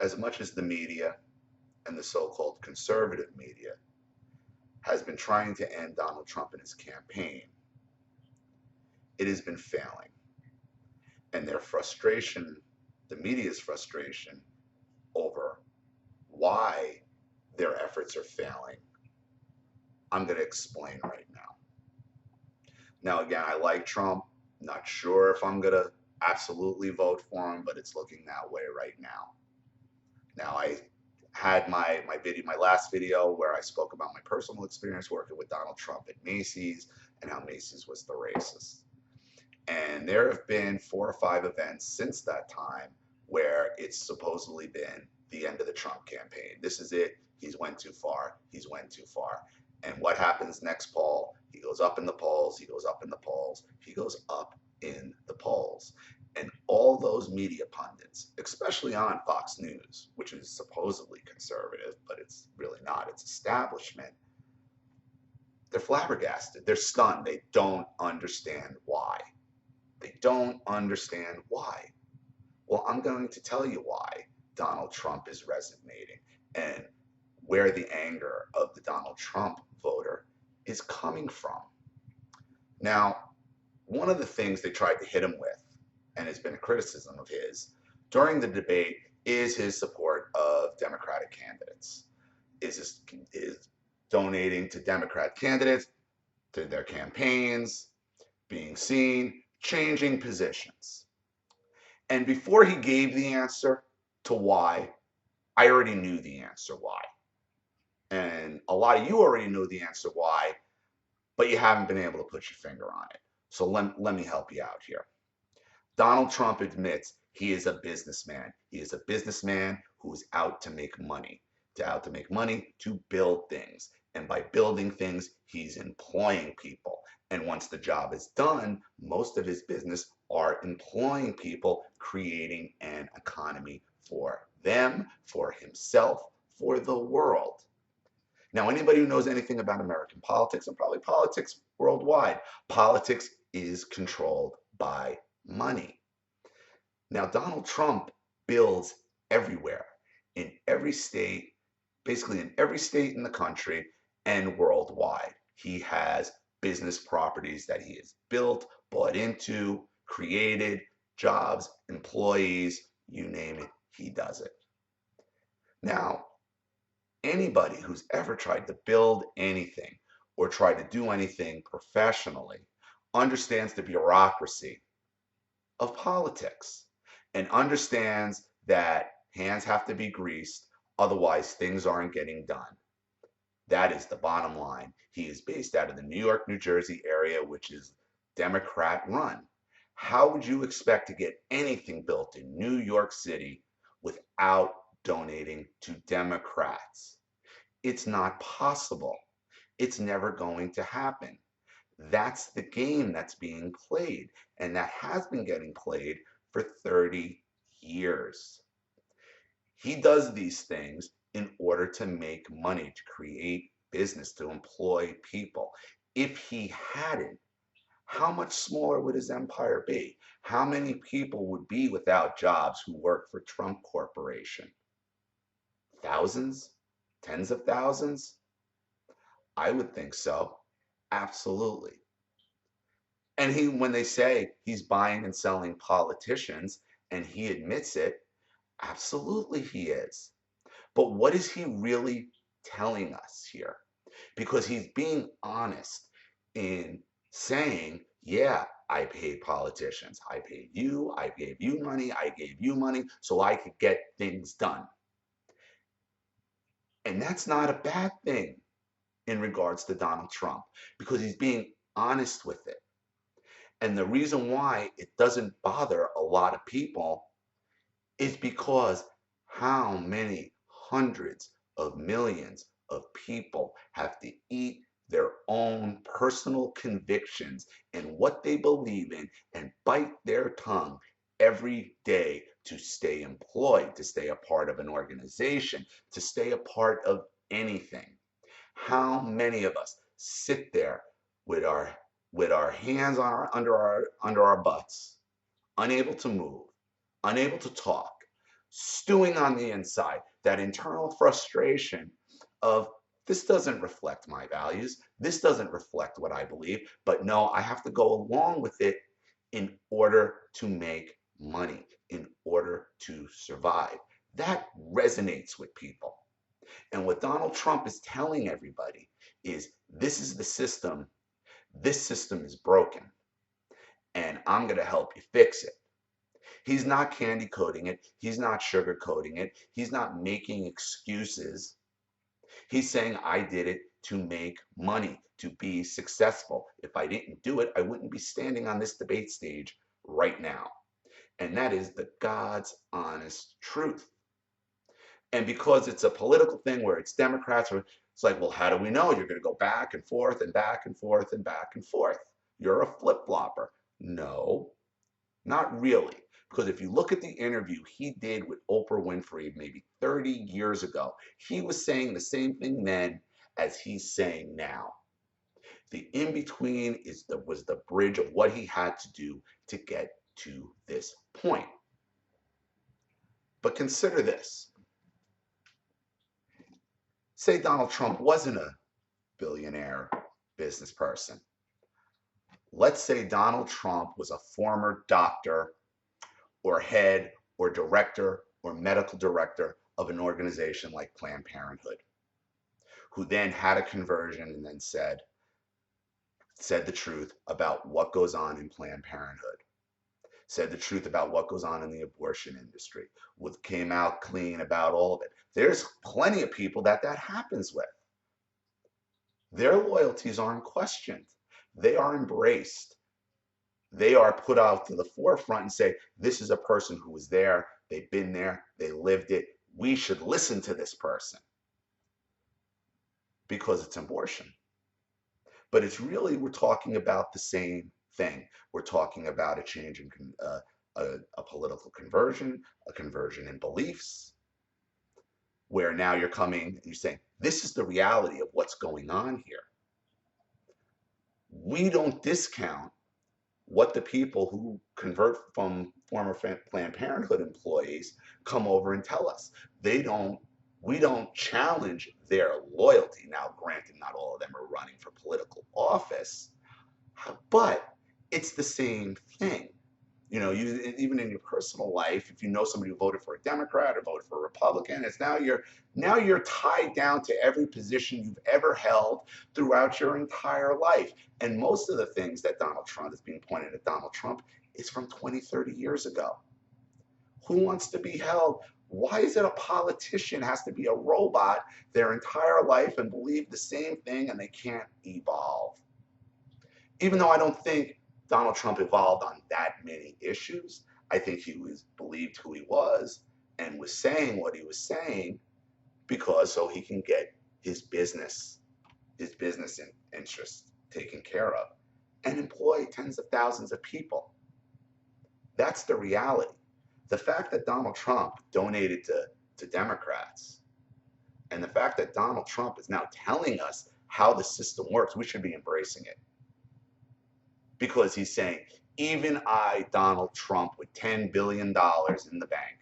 as much as the media and the so-called conservative media has been trying to end Donald Trump in his campaign, it has been failing. And their frustration, the media's frustration over why their efforts are failing, I'm going to explain right now. Now, again, I like Trump. Not sure if I'm going to absolutely vote for him, but it's looking that way right now. Now, I had my last video where I spoke about my personal experience working with Donald Trump at Macy's and how Macy's was the racist. And there have been 4 or 5 events since that time where it's supposedly been the end of the Trump campaign. This is it. He's went too far. He's went too far. And what happens next poll? He goes up in the polls. He goes up in the polls. He goes up in the polls. And all those media pundits, especially on Fox News, which is supposedly conservative, but it's really not, it's establishment, they're flabbergasted. They're stunned. They don't understand why. They don't understand why. Well, I'm going to tell you why Donald Trump is resonating and where the anger of the Donald Trump voter is coming from. Now, one of the things they tried to hit him with, and has been a criticism of his during the debate, is his support of Democratic candidates. Is donating to Democrat candidates, to their campaigns, being seen, changing positions. And before he gave the answer to why, I already knew the answer why. And a lot of you already know the answer why, but you haven't been able to put your finger on it. So let me help you out here. Donald Trump admits he is a businessman. He is a businessman who is out to make money, to build things. And by building things, he's employing people. And once the job is done, most of his business are employing people, creating an economy for them, for himself, for the world. Now, anybody who knows anything about American politics and probably politics worldwide, politics is controlled by money. Now, Donald Trump builds everywhere, in every state, basically in every state in the country and worldwide. He has business properties that he has built, bought into, created, jobs, employees, you name it, he does it. Now, anybody who's ever tried to build anything or tried to do anything professionally understands the bureaucracy of politics and understands that hands have to be greased, otherwise things aren't getting done. That is the bottom line. He is based out of the New York, New Jersey area, which is Democrat run. How would you expect to get anything built in New York City without donating to Democrats? It's not possible. It's never going to happen. That's the game that's being played, and that has been getting played for 30 years. He does these things in order to make money, to create business, to employ people. If he hadn't, how much smaller would his empire be? How many people would be without jobs who work for Trump Corporation? Thousands? Tens of thousands? I would think so. Absolutely. And when they say he's buying and selling politicians, and he admits it, absolutely he is. But what is he really telling us here? Because he's being honest in saying, yeah, I paid politicians. I paid you. I gave you money. I gave you money so I could get things done. And that's not a bad thing in regards to Donald Trump because he's being honest with it. And the reason why it doesn't bother a lot of people is because how many hundreds of millions of people have to eat their own personal convictions and what they believe in and bite their tongue every day to stay employed, to stay a part of an organization, to stay a part of anything. How many of us sit there with our hands under our butts, unable to move, unable to talk, stewing on the inside, that internal frustration of this doesn't reflect my values, this doesn't reflect what I believe, but no, I have to go along with it in order to make money, in order to survive. That resonates with people. And what Donald Trump is telling everybody is this is the system, this system is broken, and I'm going to help you fix it. He's not candy coating it, he's not sugarcoating it, he's not making excuses. He's saying, I did it to make money, to be successful. If I didn't do it, I wouldn't be standing on this debate stage right now. And that is the God's honest truth. And because it's a political thing where it's Democrats, or it's like, well, how do we know? You're going to go back and forth and back and forth and back and forth. You're a flip-flopper. No, not really. Because if you look at the interview he did with Oprah Winfrey maybe 30 years ago, he was saying the same thing then as he's saying now. The in-between was the bridge of what he had to do to get to this point. But consider this. Say Donald Trump wasn't a billionaire business person. Let's say Donald Trump was a former doctor or head or director or medical director of an organization like Planned Parenthood, who then had a conversion and then said the truth about what goes on in Planned Parenthood, said the truth about what goes on in the abortion industry, came out clean about all of it. There's plenty of people that happens with. Their loyalties aren't questioned. They are embraced. They are put out to the forefront and say, this is a person who was there, they've been there, they lived it. We should listen to this person because it's abortion. But it's really, we're talking about the same thing. We're talking about a change in a political conversion, a conversion in beliefs, where now you're coming and you're saying, this is the reality of what's going on here. We don't discount what the people who convert from former Planned Parenthood employees come over and tell us. We don't challenge their loyalty. Now, granted, not all of them are running for political office, but it's the same thing. You know, even in your personal life, if you know somebody who voted for a Democrat or voted for a Republican, it's now you're tied down to every position you've ever held throughout your entire life. And most of the things that Donald Trump is being pointed at Donald Trump is from 20, 30 years ago. Who wants to be held? Why is it a politician has to be a robot their entire life and believe the same thing and they can't evolve? Even though I don't think Donald Trump evolved on that many issues, I think he believed who he was and was saying what he was saying because so he can get his business interests taken care of and employ tens of thousands of people. That's the reality. The fact that Donald Trump donated to Democrats and the fact that Donald Trump is now telling us how the system works, we should be embracing it. Because he's saying, even I, Donald Trump, with $10 billion in the bank,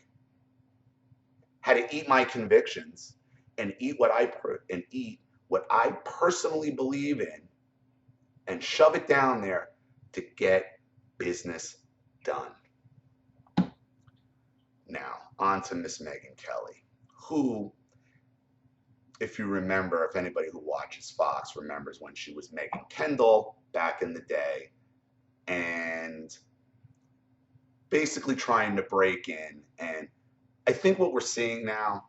had to eat my convictions and eat what I personally believe in and shove it down there to get business done. Now, on to Miss Megyn Kelly, who, if you remember, if anybody who watches Fox remembers when she was Megyn Kendall back in the day, and basically trying to break in. And I think what we're seeing now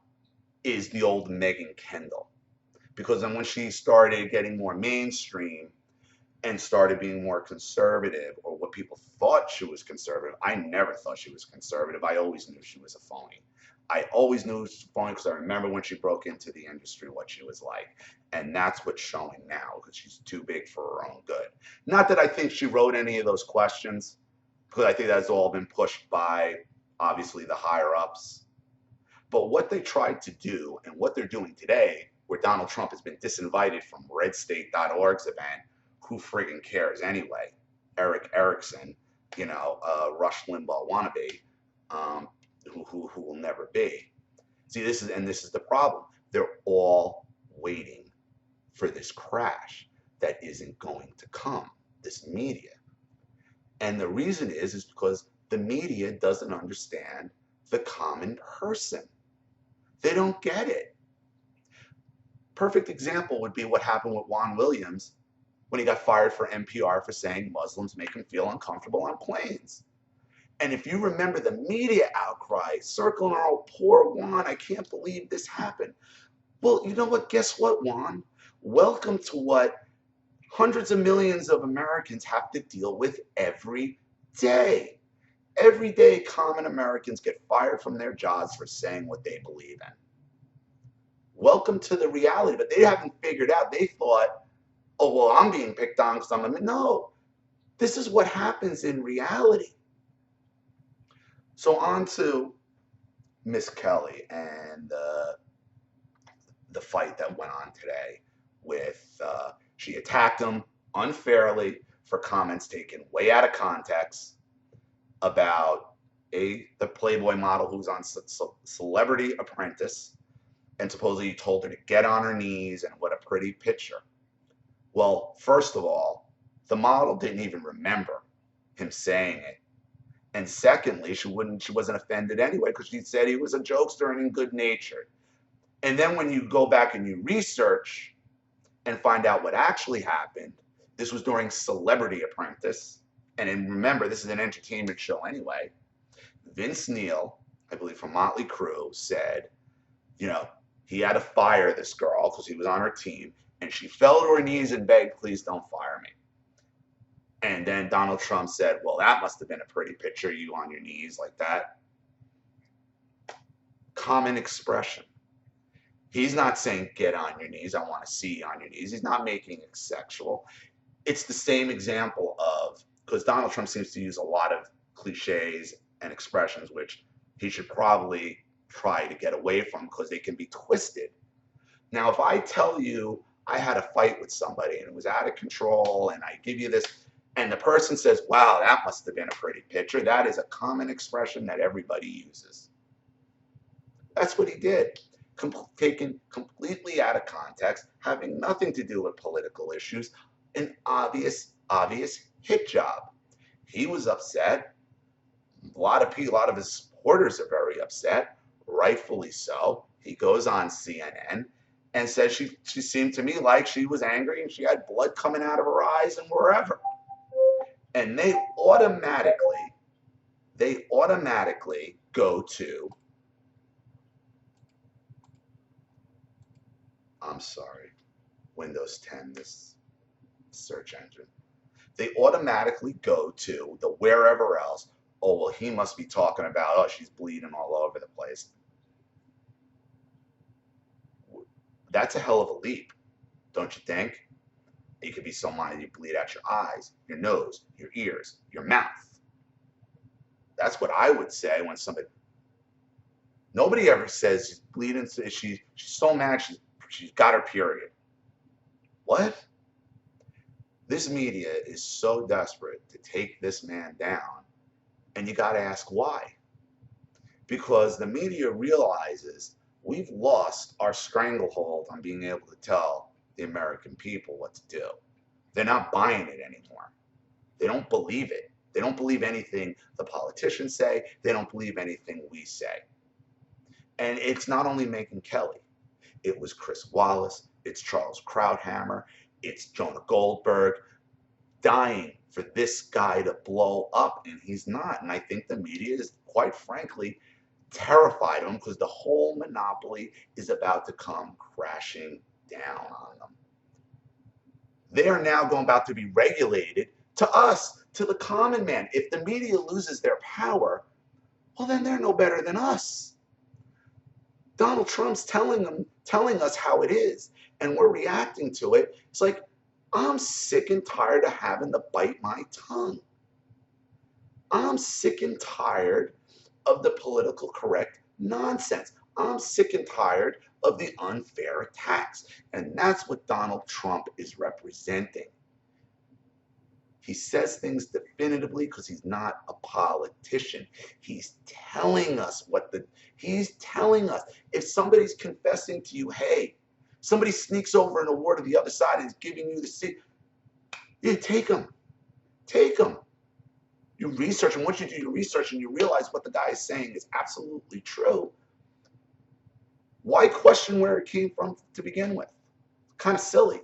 is the old Megyn Kendall. Because then when she started getting more mainstream and started being more conservative, or what people thought she was conservative, I never thought she was conservative. I always knew she was a phony. I always knew she was a phony because I remember when she broke into the industry what she was like. And that's what's showing now because she's too big for her own good. Not that I think she wrote any of those questions, because I think that's all been pushed by, obviously, the higher-ups. But what they tried to do and what they're doing today, where Donald Trump has been disinvited from RedState.org's event, who friggin' cares anyway? Eric Erickson, Rush Limbaugh wannabe, who will never be. See, this is the problem. They're all waiting for this crash that isn't going to come, this media. And the reason is because the media doesn't understand the common person. They don't get it. Perfect example would be what happened with Juan Williams when he got fired for NPR for saying Muslims make him feel uncomfortable on planes. And if you remember the media outcry, circling around, poor Juan, I can't believe this happened. Well, you know what? Guess what, Juan? Welcome to what hundreds of millions of Americans have to deal with every day. Every day, common Americans get fired from their jobs for saying what they believe in. Welcome to the reality, but they haven't figured out. They thought, oh, well, I'm being picked on because I'm a... No, this is what happens in reality. So on to Miss Kelly and the fight that went on today with, she attacked him unfairly for comments taken way out of context about the Playboy model who's on Celebrity Apprentice, and supposedly told her to get on her knees and what a pretty picture. Well, first of all, the model didn't even remember him saying it. And secondly, she wasn't offended anyway because she said he was a jokester and good-natured. And then when you go back and you research and find out what actually happened, this was during Celebrity Apprentice. And then remember, this is an entertainment show anyway. Vince Neil, I believe from Motley Crue, said, he had to fire this girl because he was on her team. And she fell to her knees and begged, please don't fire me. And then Donald Trump said, well, that must have been a pretty picture, you on your knees like that. Common expression. He's not saying get on your knees, I want to see you on your knees. He's not making it sexual. It's the same example of, because Donald Trump seems to use a lot of cliches and expressions, which he should probably try to get away from because they can be twisted. Now, if I tell you I had a fight with somebody and it was out of control and I give you this, and the person says, wow, that must have been a pretty picture, that is a common expression that everybody uses. That's what he did. Taken completely out of context, having nothing to do with political issues, an obvious hit job. He was upset. A lot of his supporters are very upset, rightfully so. He goes on CNN and says she seemed to me like she was angry and she had blood coming out of her eyes and wherever. And they automatically go to, I'm sorry, Windows 10, this search engine. They automatically go to the wherever else. Oh, well, he must be talking about, oh, she's bleeding all over the place. That's a hell of a leap, don't you think? You could be so minded you bleed out your eyes, your nose, your ears, your mouth. That's what I would say when somebody... Nobody ever says she's bleeding, she's so mad she's got her period. What? This media is so desperate to take this man down, and you got to ask why. Because the media realizes we've lost our stranglehold on being able to tell the American people what to do. They're not buying it anymore. They don't believe it. They don't believe anything the politicians say. They don't believe anything we say. And it's not only Megyn Kelly. It was Chris Wallace. It's Charles Krauthammer. It's Jonah Goldberg dying for this guy to blow up, and he's not. And I think the media is, quite frankly, terrified of him because the whole monopoly is about to come crashing down on them. They are now about to be regulated to us, to the common man. If the media loses their power, well, then they're no better than us. Donald Trump's telling us how it is, and we're reacting to it. It's like, I'm sick and tired of having to bite my tongue. I'm sick and tired of the political correct nonsense. I'm sick and tired of the unfair attacks. And that's what Donald Trump is representing. He says things definitively because he's not a politician. He's telling us he's telling us. If somebody's confessing to you, hey, somebody sneaks over an award to the other side and is giving you the seat, yeah, take them. Take them. You research, and once you do your research and you realize what the guy is saying is absolutely true, why question where it came from to begin with? Kind of silly.